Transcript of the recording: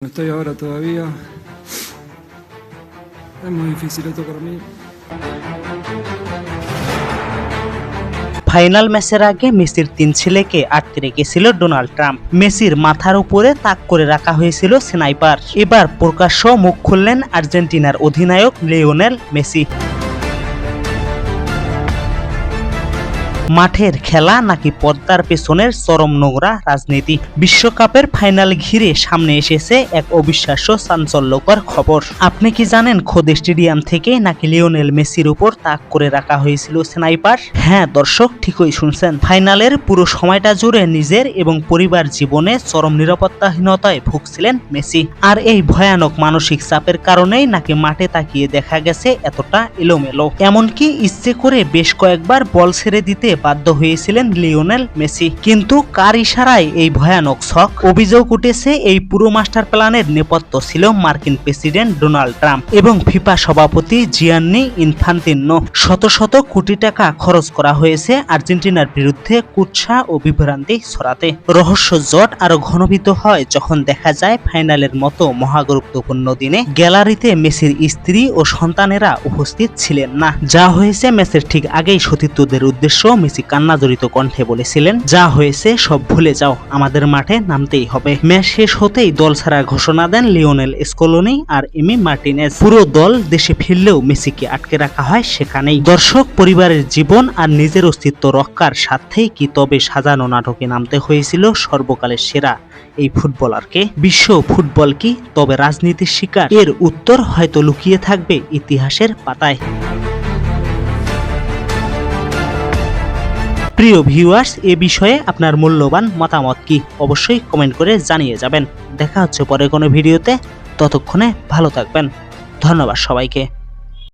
Estoy ahora todavía. Es muy difícil esto para mí. Final ম্যাচের আগে মেসির 3 ছেলেকে আটকে রেখেছিল ডোনাল্ড ট্রাম্প। মেসির মাথার উপরে তাক করে রাখা হয়েছিল স্নাইপার। এবার প্রকাশ্য মুখ খুললেন আর্জেন্টিনার অধিনায়ক লিওনেল মেসি। মাঠের খেলা নাকি পর্দার পেছনের চরম নোংরা রাজনীতি? বিশ্বকাপের ফাইনাল ঘিরে সামনে এসেছে এক অবিশ্বাস্য চাঞ্চল্যকর খবর। আপনি কি জানেন খোদ স্টেডিয়াম থেকে নাকি লিওনেল মেসির উপর তাক করে রাখা হয়েছিল স্নাইপার? হ্যাঁ দর্শক, ঠিকই শুনছেন। ফাইনালের পুরো সময়টা জুড়ে নিজের এবং পরিবার জীবনে চরম নিরাপত্তাহীনতায় ভুগছিলেন মেসি। আর এই ভয়ানক মানসিক চাপের কারণেই নাকি মাঠে তাকিয়ে দেখা গেছে এতটা এলোমেলো। এমনকি ইচ্ছে করে বেশ কয়েকবার বল ছেড়ে দিতে বাধ্য হয়েছিলেন লিওনেল মেসি। কিন্তু কার ইশারায় এই ভয়ানক ছক? অভিযোগ উঠেছে এই পুরো মাস্টার প্ল্যানের নেপথ্য ছিল মার্কিন প্রেসিডেন্ট ডোনাল্ড ট্রাম্প এবং ফিফা সভাপতি জিয়ান্নি ইনফান্তিনো। শত শত কোটি টাকা খরচ করা হয়েছে আর্জেন্টিনার বিরুদ্ধে কুৎসা ও বিভ্রান্তি ছড়াতে। রহস্য জট আরো ঘনীভূত হয় যখন দেখা যায় ফাইনালের মতো মহাগুরুত্বপূর্ণ দিনে গ্যালারিতে মেসির স্ত্রী ও সন্তানেরা উপস্থিত ছিলেন না। যা হয়েছে ম্যাচের ঠিক আগেই সতীর্থদের উদ্দেশ্য মেসি কান্নাজড়িত কণ্ঠে বলেছিলেন, যা হয়েছে সব ভুলে যাও, আমাদের মাঠে নামতেই হবে। ম্যাচ শেষ হতেই দল ছাড়ার ঘোষণা দেন লিওনেল স্কলোনি আর এমি মার্টিনেজ। পুরো দল দেশে ফিরলেও মেসিকে আটকে রাখা হয় সেখানেই। দর্শক, পরিবারের জীবন আর নিজের অস্তিত্ব রক্ষার স্বার্থেই কি তবে সাজানো নাটকে নামতে হয়েছিল সর্বকালের সেরা এই ফুটবলারকে? বিশ্ব ফুটবল কি তবে রাজনীতির শিকার? এর উত্তর হয়তো লুকিয়ে থাকবে ইতিহাসের পাতায়। প্রিয় ভিউয়ার্স, এ বিষয়ে আপনার মূল্যবান মতামত কি অবশ্যই কমেন্ট করে জানিয়ে যাবেন। দেখা হচ্ছে পরে কোনো ভিডিওতে, ততক্ষণে ভালো থাকবেন। ধন্যবাদ সবাইকে।